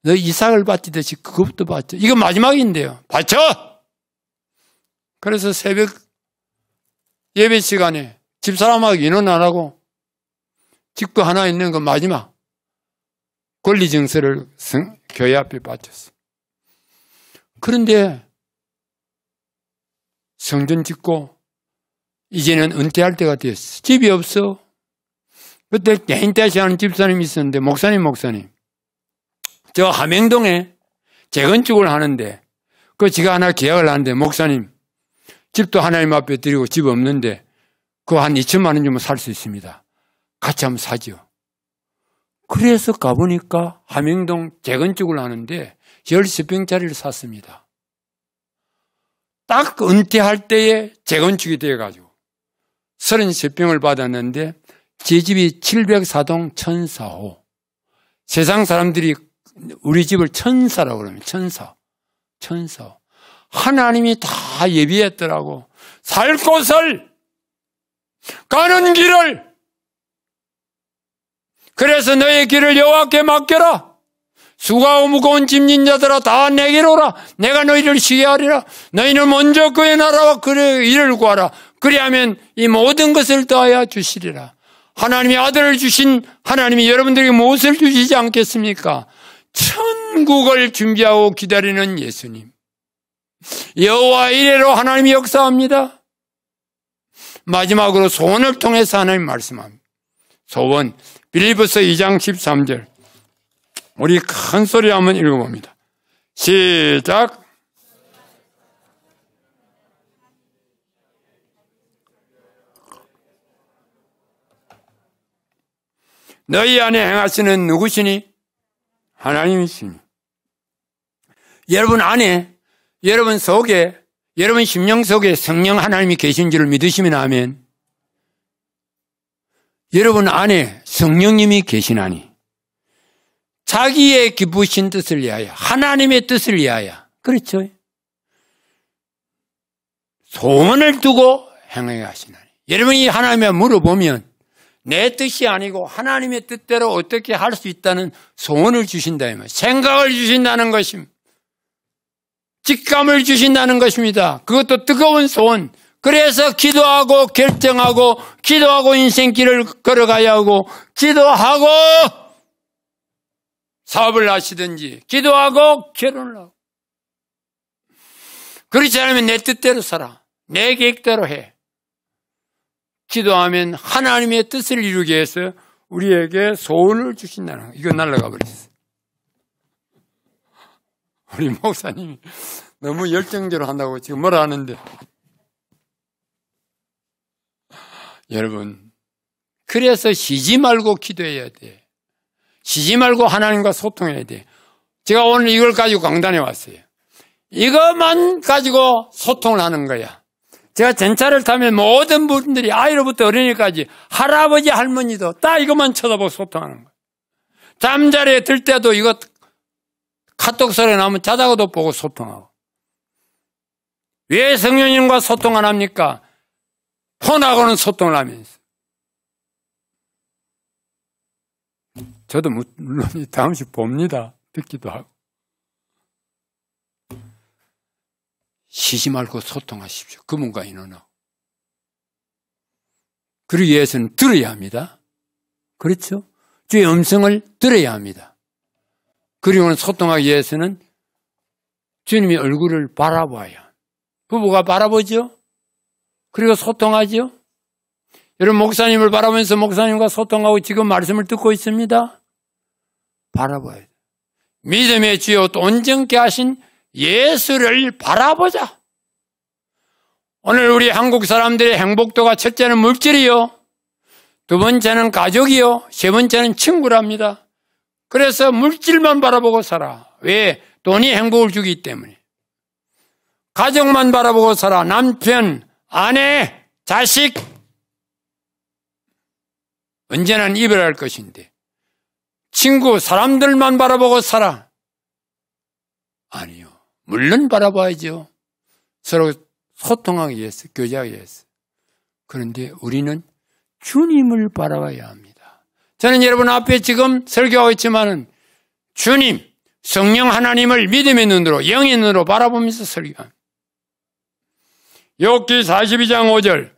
너 이삭을 바치듯이 그것부터 바쳐. 이거 마지막인데요. 바쳐! 그래서 새벽 예배 시간에 집사람하고 인원 안 하고 집도 하나 있는 거 마지막 권리증서를 교회 앞에 바쳤어. 그런데 성전 짓고 이제는 은퇴할 때가 됐어. 집이 없어. 그때 개인대시 하는 집사님이 있었는데 목사님 저 함행동에 재건축을 하는데 그 지가 하나 계약을 하는데 목사님 집도 하나님 앞에 드리고 집 없는데 그거 한 2천만 원 주면 살 수 있습니다. 같이 한번 사죠. 그래서 가보니까 함영동 재건축을 하는데 13평짜리를 샀습니다. 딱 은퇴할 때에 재건축이 되어가지고 33평을 받았는데 제 집이 704동 1004호. 세상 사람들이 우리 집을 천사라고 그러면 천사. 하나님이 다 예비했더라고. 살 곳을, 가는 길을. 그래서 너의 길을 여호와께 맡겨라. 수고하고 무거운 짐진 자들아 다 내게로 오라. 내가 너희를 쉬게 하리라. 너희는 먼저 그의 나라와 그의 일을 구하라. 그리하면 이 모든 것을 더하여 주시리라. 하나님이 아들을 주신 하나님이 여러분들에게 무엇을 주시지 않겠습니까? 천국을 준비하고 기다리는 예수님. 여호와 이래로 하나님이 역사합니다. 마지막으로 소원을 통해서 하나님 말씀합니다. 소원 빌립보서 2장 13절 우리 큰 소리 한번 읽어봅니다. 시작. 너희 안에 행하시는 누구시니? 하나님이시니. 여러분 안에, 여러분 속에, 여러분 심령 속에 성령 하나님이 계신 줄을 믿으시면 아멘. 여러분 안에 성령님이 계시나니 자기의 기쁘신 뜻을 위하여, 하나님의 뜻을 위하여, 그렇죠? 소원을 두고 행하게 하시나니. 여러분이 하나님께 물어보면 내 뜻이 아니고 하나님의 뜻대로 어떻게 할 수 있다는 소원을 주신다. 생각을 주신다는 것입니다. 직감을 주신다는 것입니다. 그것도 뜨거운 소원. 그래서 기도하고 결정하고 기도하고 인생길을 걸어가야 하고 기도하고 사업을 하시든지 기도하고 결혼을 하고 그렇지 않으면 내 뜻대로 살아. 내 계획대로 해. 기도하면 하나님의 뜻을 이루기 위해서 우리에게 소원을 주신다는 거. 이거 날아가 버렸어요. 우리 목사님이 너무 열정적으로 한다고 지금 뭐라 하는데 여러분 그래서 쉬지 말고 기도해야 돼. 쉬지 말고 하나님과 소통해야 돼. 제가 오늘 이걸 가지고 강단에 왔어요. 이것만 가지고 소통을 하는 거야. 제가 전차를 타면 모든 분들이 아이로부터 어린이까지 할아버지 할머니도 다 이것만 쳐다보고 소통하는 거야. 잠자리에 들 때도 이거 카톡 소리 나면 자다가도 보고 소통하고. 왜 성령님과 소통 안 합니까? 폰하고는 소통을 하면서. 저도 물론 다음씩 봅니다. 듣기도 하고. 쉬지 말고 소통하십시오. 그분과 인원하고. 그러기 위해서는 들어야 합니다. 그렇죠? 주의 음성을 들어야 합니다. 그리고는 소통하기 위해서는 주님의 얼굴을 바라봐야. 부부가 바라보죠? 그리고 소통하죠? 여러분 목사님을 바라보면서 목사님과 소통하고 지금 말씀을 듣고 있습니다. 바라봐야 돼. 믿음의 주요 또 온전케 하신 예수를 바라보자. 오늘 우리 한국 사람들의 행복도가 첫째는 물질이요. 두 번째는 가족이요. 세 번째는 친구랍니다. 그래서 물질만 바라보고 살아. 왜? 돈이 행복을 주기 때문에. 가족만 바라보고 살아. 남편, 아내, 자식. 언제나 이별할 것인데. 친구, 사람들만 바라보고 살아. 아니요. 물론 바라봐야죠. 서로 소통하기 위해서, 교제하기 위해서. 그런데 우리는 주님을 바라봐야 합니다. 저는 여러분 앞에 지금 설교하고 있지만은 주님, 성령 하나님을 믿음의 눈으로, 영의 눈으로 바라보면서 설교합니다. 욥기 42장 5절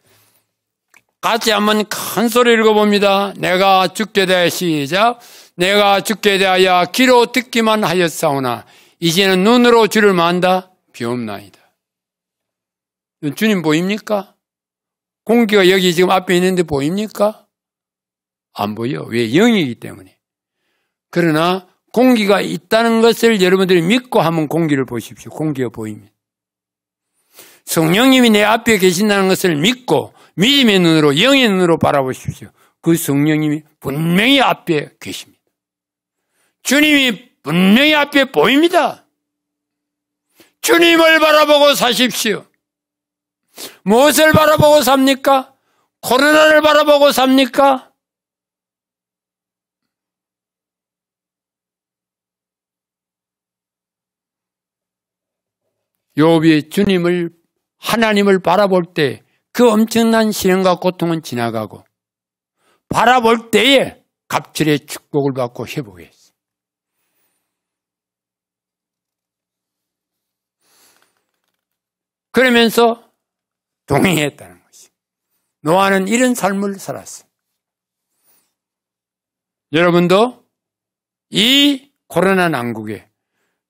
같이 한번 큰 소리 읽어봅니다. 내가 죽게 대하여 시작. 내가 죽게 대하여 귀로 듣기만 하였사오나 이제는 눈으로 주를 만다 비옵나이다. 주님 보입니까? 공기가 여기 지금 앞에 있는데 보입니까? 안 보여. 왜? 영이기 때문에. 그러나 공기가 있다는 것을 여러분들이 믿고 한번 공기를 보십시오. 공기가 보입니다. 성령님이 내 앞에 계신다는 것을 믿고 믿음의 눈으로, 영의 눈으로 바라보십시오. 그 성령님이 분명히 앞에 계십니다. 주님이 분명히 앞에 보입니다. 주님을 바라보고 사십시오. 무엇을 바라보고 삽니까? 코로나를 바라보고 삽니까? 욥이 하나님을 바라볼 때 그 엄청난 시련과 고통은 지나가고 바라볼 때에 갑절의 축복을 받고 회복했어요. 그러면서 동행했다는 것이. 노아는 이런 삶을 살았어요. 여러분도 이 코로나 난국에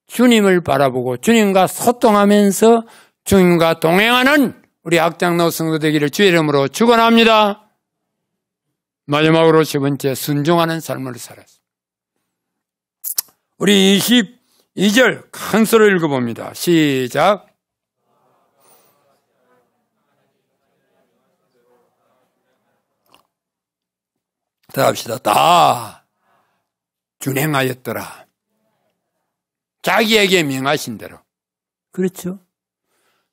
주님을 바라보고 주님과 소통하면서 주님과 동행하는 우리 악장로 성도 되기를 주의 이름으로 축원합니다. 마지막으로 세 번째, 순종하는 삶을 살았습니다. 우리 22절 큰 소리로 읽어봅니다. 시작. 다 합시다. 다 준행하였더라. 자기에게 명하신 대로. 그렇죠.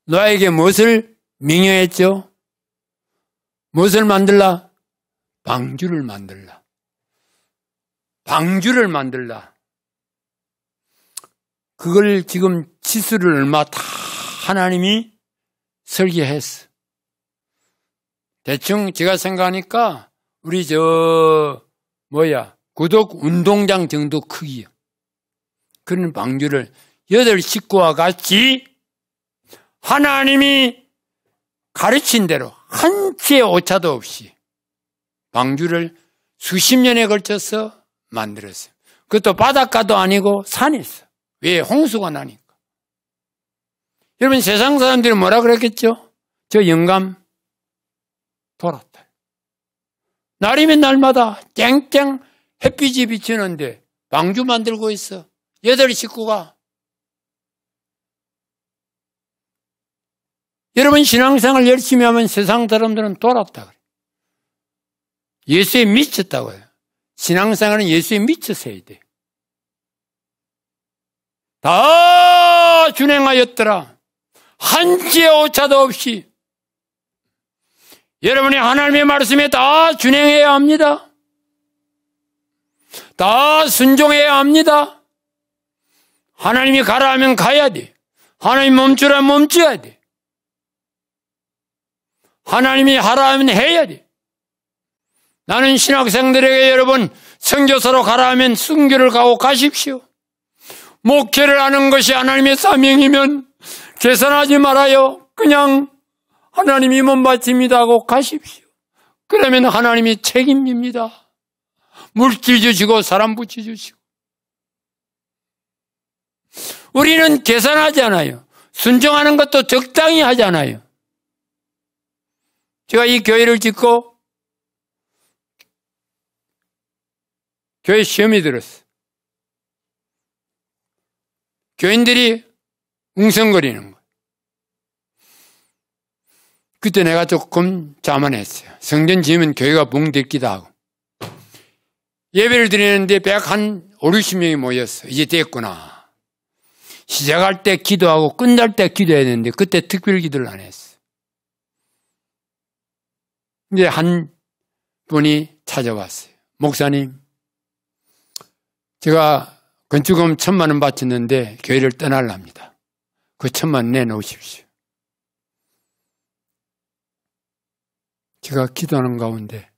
노아에게 무엇을 명령했죠? 무엇을 만들라? 방주를 만들라. 방주를 만들라. 그걸 지금 치수를 얼마 다 하나님이 설계했어. 대충 제가 생각하니까 우리 구독 운동장 정도 크기요. 그런 방주를 8 식구와 같이 하나님이 가르친 대로 한 치의 오차도 없이 방주를 수십 년에 걸쳐서 만들었어요. 그것도 바닷가도 아니고 산에서. 왜? 홍수가 나니까. 여러분 세상 사람들이 뭐라 그랬겠죠? 저 영감 돌았다. 날이면 날마다 쨍쨍 햇빛이 비치는데 방주 만들고 있어. 8 식구가. 여러분 신앙생활 열심히 하면 세상 사람들은 돌았다 그래. 예수에 미쳤다고 해요. 신앙생활은 예수에 미쳐서 해야 돼. 다 준행하였더라. 한치의 오차도 없이. 여러분이 하나님의 말씀에 다 준행해야 합니다. 다 순종해야 합니다. 하나님이 가라 하면 가야 돼. 하나님 멈추라 하면 멈춰야 돼. 하나님이 하라 하면 해야 돼. 나는 신학생들에게 여러분 선교사로 가라 하면 순교를 가고 가십시오. 목회를 하는 것이 하나님의 사명이면 계산하지 말아요. 그냥 하나님이 몸 바칩니다 하고 가십시오. 그러면 하나님이 책임집니다. 물질 주시고 사람 붙여주시고. 우리는 계산하지 않아요. 순종하는 것도 적당히 하잖아요. 제가 이 교회를 짓고 교회 시험이 들었어. 교인들이 웅성거리는 거예요. 그때 내가 조금 자만했어요. 성전 지으면 교회가 붕 뜯기도 하고. 예배를 드리는데 105, 60명이 모였어. 이제 됐구나. 시작할 때 기도하고 끝날 때 기도해야 되는데 그때 특별 기도를 안 했어. 이제 한 분이 찾아왔어요. 목사님, 제가 건축금 1,000만 원 바쳤는데 교회를 떠나려합니다. 그 1,000만 원 내놓으십시오. 제가 기도하는 가운데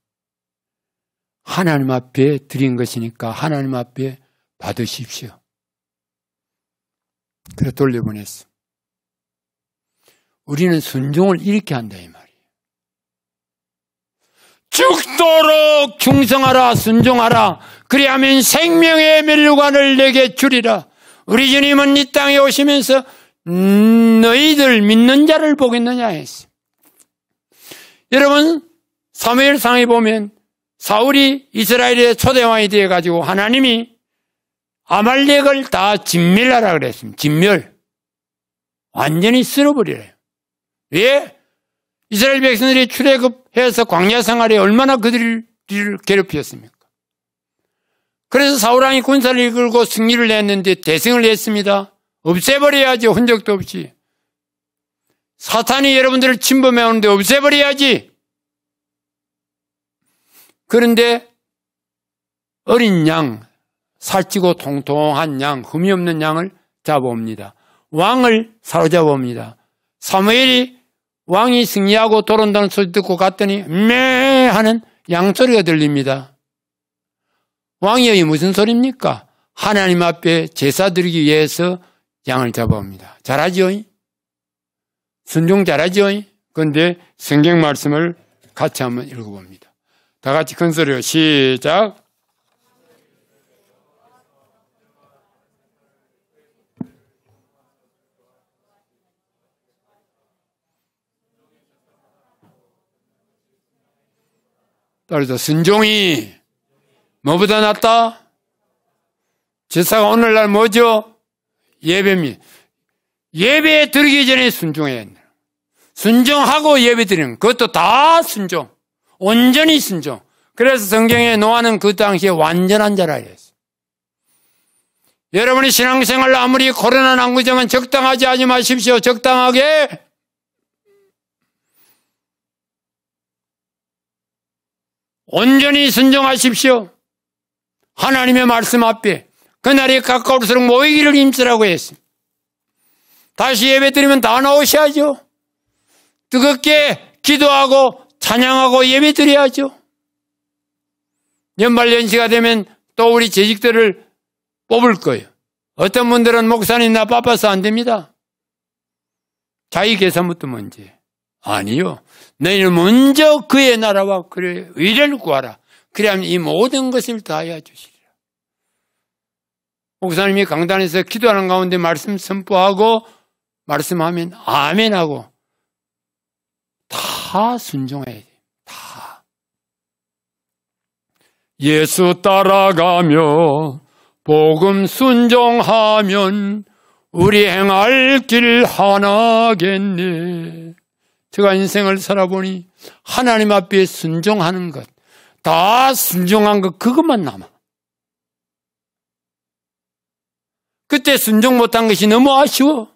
하나님 앞에 드린 것이니까 하나님 앞에 받으십시오. 그래서 돌려보냈어. 우리는 순종을 이렇게 한다 이 말이에요. 죽도록 충성하라, 순종하라. 그리하면 생명의 멸류관을 내게 주리라. 우리 주님은 이 땅에 오시면서 너희들 믿는 자를 보겠느냐 했어요. 여러분 사무엘상에 보면 사울이 이스라엘의 초대왕이 되어가지고 하나님이 아말렉을 다 진멸하라 그랬습니다. 진멸. 완전히 쓸어버리래요. 왜? 이스라엘 백성들이 출애굽해서 광야 생활에 얼마나 그들을 괴롭혔습니까? 그래서 사울왕이 군사를 이끌고 승리를 냈는데 대승을 했습니다. 없애버려야지, 흔적도 없이. 사탄이 여러분들을 침범해 오는데 없애버려야지. 그런데 어린 양, 살찌고 통통한 양, 흠이 없는 양을 잡아옵니다. 왕을 사로잡아옵니다. 사무엘이 왕이 승리하고 돌아온다는 소리 듣고 갔더니 매 하는 양소리가 들립니다. 왕이 무슨 소리입니까? 하나님 앞에 제사 드리기 위해서 양을 잡아옵니다. 잘하지요? 순종 잘하지요? 그런데 성경 말씀을 같이 한번 읽어봅니다. 다 같이 큰 소리로 시작. 따라서 순종이 뭐보다 낫다? 제사가 오늘날 뭐죠? 예배입니다. 예배에 드리기 전에 순종해야 한다. 순종하고 예배 드리는 그것도 다 순종. 온전히 순종. 그래서 성경에 노아는 그 당시에 완전한 자라 했어요. 여러분이 신앙생활 아무리 코로나 난구지만 적당하지 하지 마십시오. 적당하게. 온전히 순종하십시오. 하나님의 말씀 앞에 그날이 가까울수록 모이기를 힘쓰라고 했습니다. 다시 예배 드리면 다 나오셔야죠. 뜨겁게 기도하고 찬양하고 예배 드려야죠. 연말연시가 되면 또 우리 재직들을 뽑을 거예요. 어떤 분들은 목사님 나 바빠서 안 됩니다. 자기 계산부터 문제. 아니요. 너희는 먼저 그의 나라와 그의 의를 구하라. 그래야만 이 모든 것을 다하여 주시리라. 목사님이 강단에서 기도하는 가운데 말씀 선포하고 말씀하면 아멘하고 다 순종해야 돼요. 다. 예수 따라가며 복음 순종하면 우리 행할 길 하나겠네. 제가 인생을 살아보니 하나님 앞에 순종하는 것, 다 순종한 것 그것만 남아. 그때 순종 못한 것이 너무 아쉬워.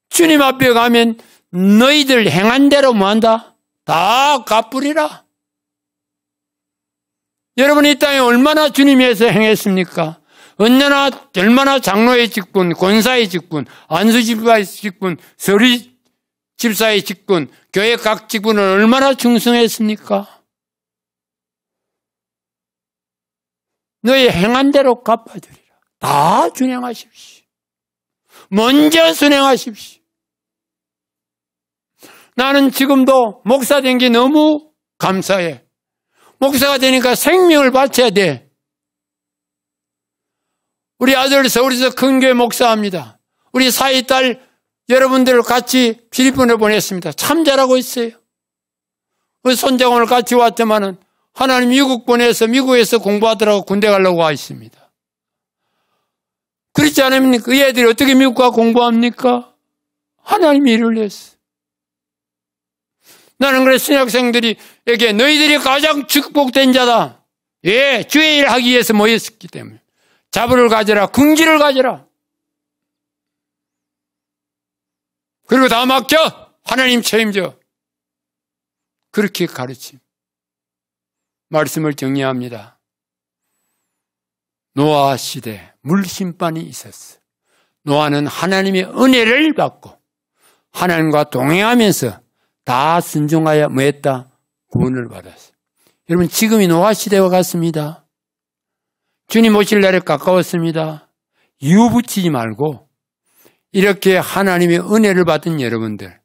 주님 앞에 가면 너희들 행한 대로 뭐한다? 다 갚으리라. 여러분이 이 땅에 얼마나 주님 위해서 행했습니까? 얼마나 장로의 직분, 권사의 직분, 안수집사의 직분, 서리 집사의 직분, 교회 각 직분을 얼마나 충성했습니까? 너희 행한 대로 갚아주리라. 다 준행하십시오. 먼저 순행하십시오. 나는 지금도 목사 된 게 너무 감사해. 목사가 되니까 생명을 바쳐야 돼. 우리 아들 서울에서 큰 교회 목사합니다. 우리 사위딸 여러분들 같이 필리핀에 보냈습니다. 참 잘하고 있어요. 그 손자가 오늘 같이 왔지만은 하나님 미국 보내서 미국에서 공부하더라고 군대 가려고 와 있습니다. 그렇지 않으면 그 애들이 어떻게 미국 가 공부합니까? 하나님이 일을 했어. 나는 그래서 신학생들에게 너희들이 가장 축복된 자다. 예, 주의 일을 하기 위해서 모였기 때문에. 자부를 가져라. 긍지를 가져라. 그리고 다 맡겨. 하나님 책임져. 그렇게 가르침. 말씀을 정리합니다. 노아 시대 물심판이 있었어. 노아는 하나님의 은혜를 받고 하나님과 동행하면서 다 순종하여 뭐했다? 구원을 받았어요. 여러분 지금이 노아 시대와 같습니다. 주님 오실 날에 가까웠습니다. 이유 붙이지 말고 이렇게 하나님의 은혜를 받은 여러분들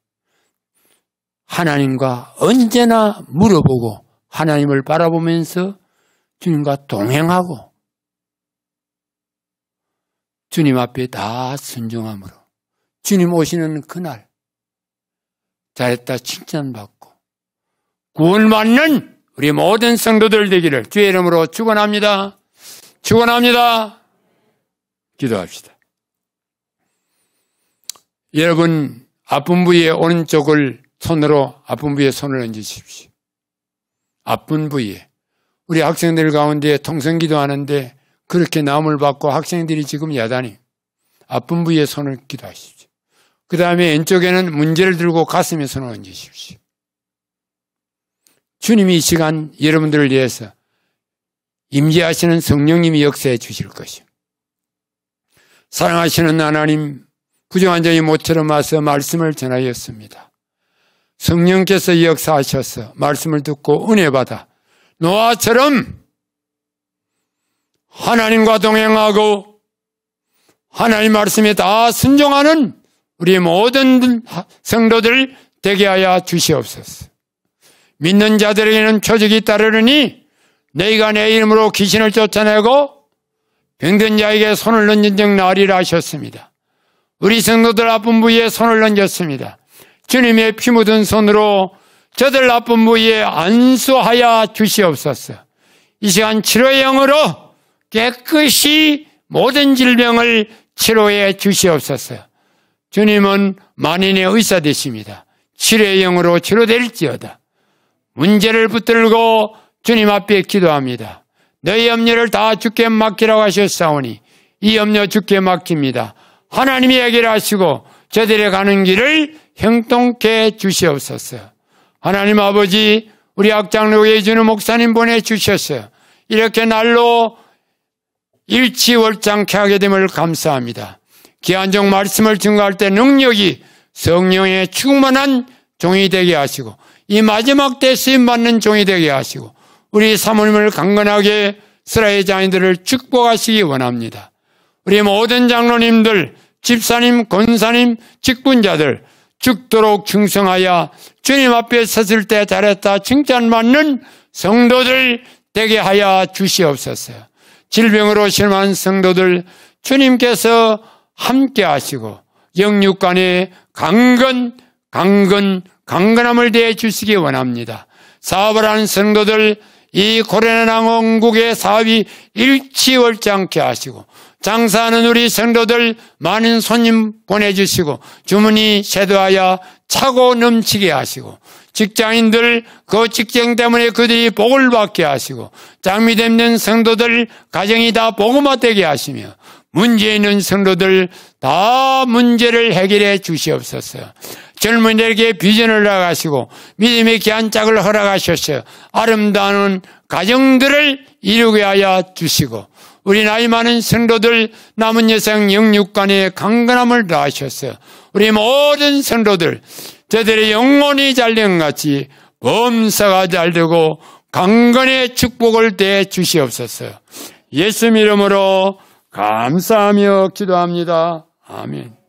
하나님과 언제나 물어보고 하나님을 바라보면서 주님과 동행하고 주님 앞에 다 순종함으로 주님 오시는 그날 잘했다 칭찬받고 구원 받는 우리 모든 성도들 되기를 주의 이름으로 축원합니다. 축원합니다. 기도합시다. 여러분 아픈 부위에 오른쪽을 손으로 아픈 부위에 손을 얹으십시오. 아픈 부위에 우리 학생들 가운데 통성기도 하는데 그렇게 나음을 받고 학생들이 지금 야단이 아픈 부위에 손을 기도하십시오. 그 다음에 왼쪽에는 문제를 들고 가슴에 손을 얹으십시오. 주님이 이 시간 여러분들을 위해서 임재하시는 성령님이 역사해 주실 것이요. 사랑하시는 하나님, 부정한 자의 모처럼 와서 말씀을 전하였습니다. 성령께서 역사하셔서 말씀을 듣고 은혜 받아 노아처럼 하나님과 동행하고 하나님 말씀에 다 순종하는 우리 모든 성도들 되게 하여 주시옵소서. 믿는 자들에게는 표적이 따르느니 너희가 내 이름으로 귀신을 쫓아내고 병든 자에게 손을 얹은 적 나으리라 하셨습니다. 우리 성도들 아픈 부위에 손을 얹었습니다. 주님의 피 묻은 손으로 저들 아픈 부위에 안수하여 주시옵소서. 이 시간 치료의 영으로 깨끗이 모든 질병을 치료해 주시옵소서. 주님은 만인의 의사 되십니다. 치료의 영으로 치료될지어다. 문제를 붙들고 주님 앞에 기도합니다. 너희 염려를 다 주께 맡기라고 하셨사오니 이 염려 주께 맡깁니다. 하나님이 해결하시고 저들의 가는 길을 형통케 해 주시옵소서. 하나님 아버지, 우리 학장로회 주는 목사님 보내주셨어요. 이렇게 날로 일치월장케 하게 됨을 감사합니다. 기한적 말씀을 증거할 때 능력이 성령의 충만한 종이 되게 하시고 이 마지막 때 쓰임받는 종이 되게 하시고 우리 사모님을 강건하게 스라의 장인들을 축복하시기 원합니다. 우리 모든 장로님들, 집사님, 권사님, 직분자들 죽도록 충성하여 주님 앞에 섰을 때 잘했다 칭찬받는 성도들 되게 하여 주시옵소서. 질병으로 실망한 성도들 주님께서 함께 하시고 영육간에 강건함을 대해 주시기 원합니다. 사업을 하는 성도들 이 코로나 왕국의 사업이 일치월장케 하시고 장사하는 우리 성도들 많은 손님 보내주시고 주문이 쇄도하여 차고 넘치게 하시고 직장인들 그 직장 때문에 그들이 복을 받게 하시고 장미되는 성도들 가정이 다 복음화되게 하시며 문제 있는 성도들 다 문제를 해결해 주시옵소서. 젊은이들에게 비전을 허락하시고 믿음의 귀한 짝을 허락하셔서 아름다운 가정들을 이루게 하여 주시고 우리 나이 많은 성도들 남은 여성 영육간에 강건함을 더하셔서 우리 모든 성도들 저들의 영혼이 잘된 같이 범사가 잘되고 강건의 축복을 대해 주시옵소서. 예수 이름으로 감사하며 기도합니다. 아멘.